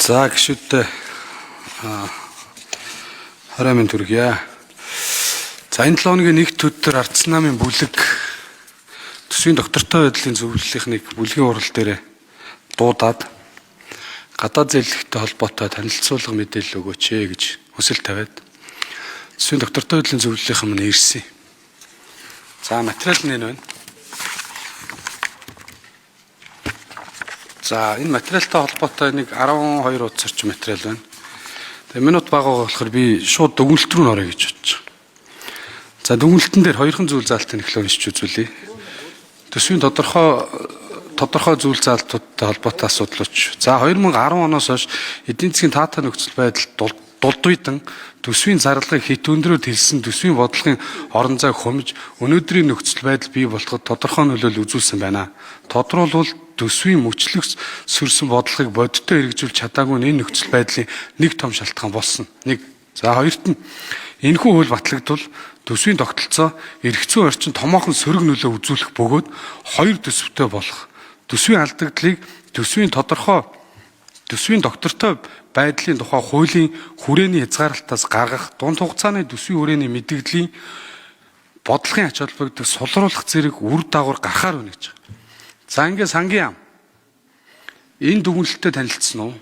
За гişүүдтэй харамын төргийа. За энэ 7 хоногийн нэгд өдөр ардсан намын бүлэг төсвийн доктортой байдлын зөвлөлийнхнийг бүлгийн урал дээр дуудаад гадаад зээлэгтэй холбоотой танилцуулга мэдээлэл өгөөч гэж хүсэл тавиад төсвийн доктортой байдлын зөвлөлийнх нь ирсэн. За материал нь энэ байна. За энэ материалтай холбоотой нэг 12 удаа орчим материал байна. Тэгээ минут бага болохоор би шууд дүгнэлт рүү орё гэж бодож байгаа. За дүгнэлтэн дээр хоёрхан зүйл заалтын эхлээ уншиж үзүүлье. Төсвийн тодорхой зүйл заалтуудтай холбоотой асуудлууч. За 2010 оноос хойш эдийн засгийн таатай нөхцөл байдал дулдуйдан төсвийн зарлагыг хит өндрөөр хэлсэн төсвийн бодлогын орон зайг хумж өнөөдрийн нөхцөл байдал бий болоход тодорхой нөлөөлөл үзүүлсэн байна. Тодорхойлбол төсвийн мөчлөгс сөрсөн бодлогыг бодиттой хэрэгжүүлж чадаагүй энэ нөхцөл байдлын нэг том шалтгаан болсон. За хоёрт нь энэхүү хууль батлагдвал төсвийн тогтолцоо эргэцүү орчин томоохон сөрөг нөлөө үзүүлэх бөгөөд хоёр төсөвтэй болох. Төсвийн алдагдлыг төсвийн доктортой байдлын тухай хуулийн хүрээний хязгаарлалтаас гаргах, дунд хугацааны төсвийн хүрээний мэдээллийн бодлогын ач холбогдол сулруулах зэрэг үр дагавар гаргахаар байна гэж. За ингээд сангийн ам. Энэ дүгнэлттэй танилцсан уу?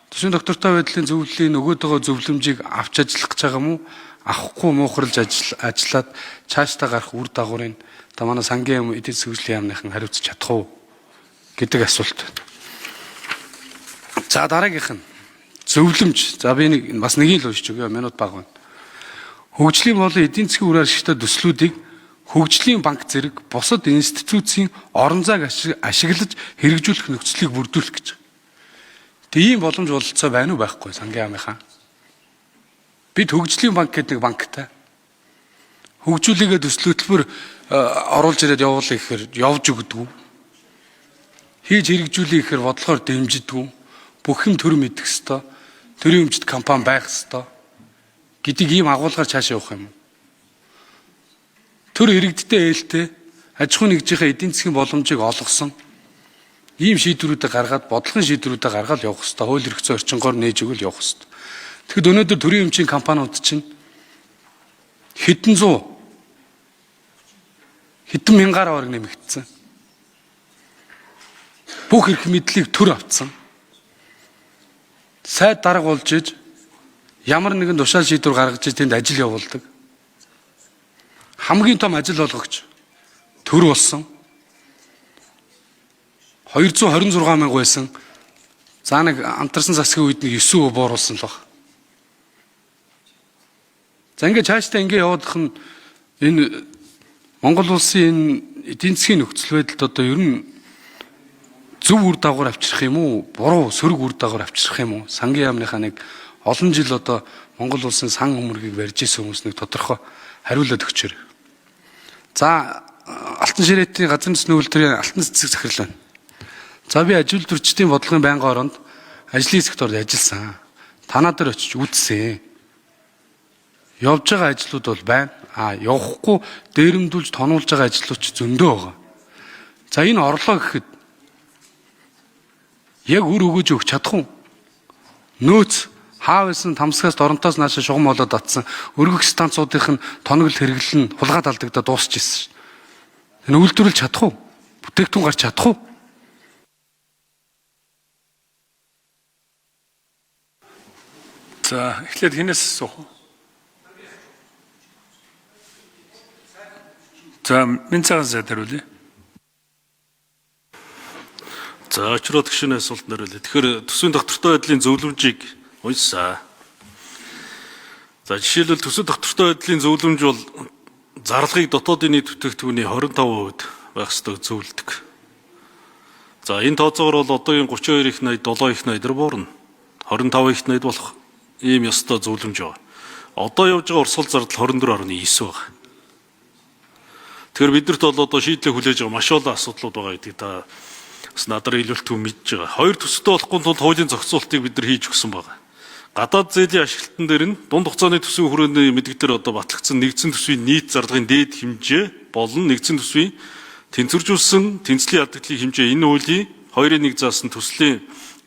Төсвийн доктортой байдлын зөвлөлийн өгөөд байгаа зөвлөмжийг авч ажиллах гэж байгаа юм уу? Авахгүй муухарлж ажиллаад цаашдаа гарах үр дагаврыг та манай сангийн ам эдийн засгийн яамныхан хариуцж чадах уу гэдэг асуулт. За дараагийнх нь зөвлөмж. За би бас нэгийг л уншиж өгье. Минут бага байна. Хөгжлийн болон эдийн засгийн үр ашигтай төслүүдийг хөгжлийн банк зэрэг бусад институцийн орон зайг ашиглаж хэрэгжүүлэх нөхцөлийг бүрдүүлэх гэж. Тэгээ ийм боломж бололцоо байна уу байхгүй сангийн амынхаа? Бид хөгжлийн банк гэдэг нэг банктай. Хөгжүүлээгээ төсөл хөтөлбөр оруулж ирээд явуулах гэхээр явж өгдөг. Хийж хэрэгжүүлэх гэхээр бодлогоор дэмждэг. Бүх юм төр мэдэх ёстой. Төрийн өмчт компани байх ёстой гэдэг ийм агуулгаар цаашаа явах юм. Төр иргэдтэй ээлтэй аж ахуйн нэгжийнхээ эдийн засгийн боломжийг олгосон ийм шийдвэрүүдээ гаргаад бодлогын шийдвэрүүдээ гаргаад явах ёстой. Хууль эрх зүйн орчингоор нээж өгөл явах ёстой. Тэгэхэд өнөөдөр төрийн өмчийн компаниуд чинь хэдэн мянгаар орг нэмэгдсэн. Бүх эрх мэдлийг төр авцсан. Сайд дарга болж иж ямар нэгэн тушаал шийдвэр гаргаж тэнд ажил явуулдаг. Хамгийн том ажил олгогч төр болсон. 226 мянга байсан. За нэг амтарсан засгийн үед нэг 9 бууруулсан л баг. За ингээд цаашдаа ингээд явуудах нь энэ Монгол улсын энэ эдийн засгийн нөхцөл байдалд одоо ер нь зөв үр дагавар авчрах юм уу? Буруу сөрөг үр дагавар авчрах юм уу? Сангийн яамныхаа нэг олон жил одоо Монгол улсын сан хөмөргийг барьж исэн хүмүүс нэг тодорхой хариулаад өгчөөр. За Алтан ширээтийн газар нутгийн үйлдвэрийн алтан цэцэг захирал байна. За би ажил төрчдийн бодлогын байнгын оронд ажлын секторт ажилласан. Танаа дээр очиж үзсэн. Явж байгаа ажлууд бол байна. Явахгүй дээрэмдүүлж тонуулж байгаа ажлууд ч зөндөө байгаа. За энэ орлого гэхэд яг үр өгөөж өгч чадах уу? Нөөц хаавсан тамсгаас доронтоос наашаа шугам болоод татсан өргөх станцуудын тоногл хэрэглэл нь хулгайд алдагдаад дуусч ирсэн. Энэ үйлдвэрлэж чадах уу? Бүтээгдэхүүн гарч чадах уу? За эхлээд хинээс асуух уу? За минь цагаан сайд хариулъя. За очроод гişүнээ асуулт нэрвэлээ. Тэгэхээр төсвийн доктортой байдлын зөвлөмжийг уншсаа. За жишээлбэл төсвийн доктортой байдлын зөвлөмж бол зарлагыг дотоодын нийт бүтээгдэхүүний 25% байх ёстой зөвлөдөг. За энэ тооцоогоор бол одоогийн 32 их найд 7 их найдар буурна. 25 их найд болох ийм ёстой зөвлөмж байна. Одоо явж байгаа урсгал зардал 24.9 байна. Тэгэхээр биднэрт бол одоо шийдлээ хүлээж байгаа маш олон асуудлууд байгаа гэдгийг та бас надад илүүлэлтгүй мэдж байгаа. Хоёр төсөвтэй болохгүй тулд хуулийн зохицуултыг бид нар хийж өгсөн байгаа. Гадаад зээлийн ашиглалтан дээр нь дунд хугацааны төсвийн хүрээний мэдгдэр одоо батлагдсан нэгдсэн төсвийн нийт зарлагын дээд хэмжээ болон нэгдсэн төсвийн тэнцвэржүүлсэн тэнцлийн алдагдлын хэмжээ энэ хуулийн 2-1 заасан төслийн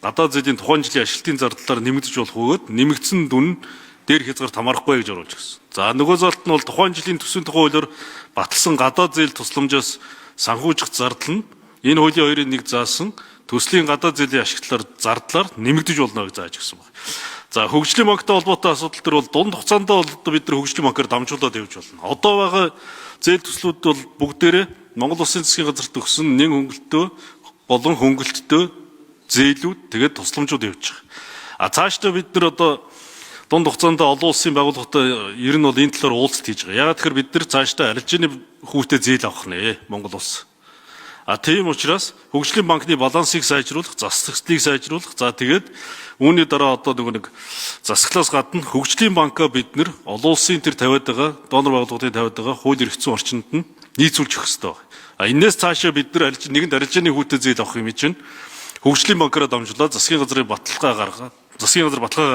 гадаад зээлийн тухайн жилийн ажилтны зардлаар нэмэгдэж болох бөгөөд нэмэгдсэн дүн дээр хязгаарт хамаарахгүй гэж оруулж гисэн. За нөгөө залт нь бол тухайн жилийн төсвийн тухай хуулиар баталсан гадаад зээл тусламжаас санхүүжих зардал нь энэ хуулийн 2-1 заасан төслийн гадаад зээлийн ашиглалаар зардлаар нэмэгдэж болно гэж зааж гисэн байна. За хөгжлийн банктай холбоотой асуудал төр бол дунд хугацаанд бол бид нар хөгжлийн банкаар дамжуулаад явж болно. Одоо байгаа зээл төслүүд бол бүгдээрээ Монгол Улсын засгийн газарт өгсөн нэг хөнгөлтөө болон хөнгөлттэй зээлүүд тэгээд тусламжууд явж байгаа. А цаашдаа бид нар одоо дунд хугацаанд олон улсын байгууллагатай ер нь бол энэ талаар уулзалт хийж байгаа. Яагаад тэгэхээр бид нар цаашдаа арилжааны хүүтэй зээл авах нэ Монгол улс. А тийм учраас хөгжлийн банкны балансыг сайжруулах, засаглалыг сайжруулах. За тэгээд үүний дараа одоо нэг засаглалаас гадна хөгжлийн банкаа бид нэр олон улсын тэр тавиад байгаа, донор байгууллагын тавиад байгаа хууль эрх зүйн орчинд нь нийцүүлж өгөх хэрэгтэй байна. А энэс цаашаа бид нар нэгэнд арилжааны хүүтэй зээл авах юм чинь хөгжлийн банкаараа дамжуулаад засгийн газар баталгаа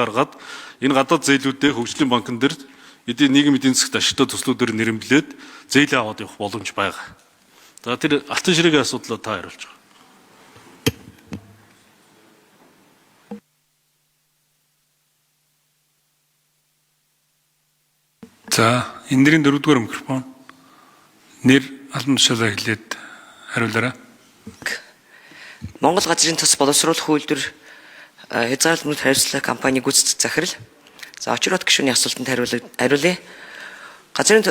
гаргаад энэ гадаад зээлүүдээ хөгжлийн банкн дээр эдийн нийгмийн эдийн засгт ашигтай төслүүдээр нэрэмблээд зээлээ аваад явах боломж байгаа. За тэр алтан ширээгийн асуудлаа та хариулж байгаа. За энэ нэрийн 4-р микрофон нэр албан тушаалаа хэлээд хариулаарай. Монгол газрын тус боловсруулах үйлдвэр хязгаарлалт хариуцлага компани гүйцэтгэх захирал. За очрот гишүүний асуултанд хариулъя. Газрын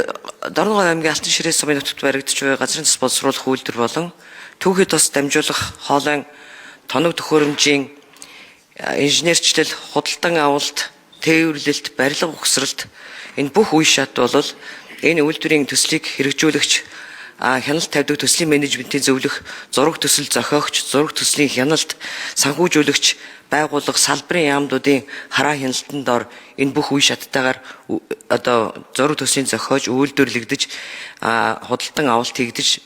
Дорногов аймгийн Алтан ширээ сумын нутагт баригдаж буй газрын тус боловсруулах үйлдвэр болон түүхий тус дамжуулах хоолойн тоног төхөөрөмжийн инженерчлэл, худалдан авалт, тээвэрлэлт, барилга ухсралт энэ бүх үе шат бол энэ үйлдвэрийн төслийг хэрэгжүүлэгч хяналт тавьдаг төслийн менежментийн зөвлөх, зураг төсөл зохиогч, зураг төслийн хяналт, санхүүжүүлэгч, байгууллага, салбарын яамдуудын хараа хяналтанд ор энэ бүх үе шаттайгаар одоо зураг төслийн зохиож, үйлдвэрлэгдэж, худалдан авалт хийгдэж,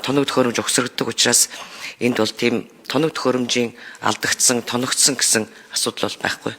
тоног төхөөрөмж өгсөрөгддөг учраас энд бол тийм тоног төхөөрөмжийн алдагдсан, тоногдсон гэсэн асуудал бол байхгүй.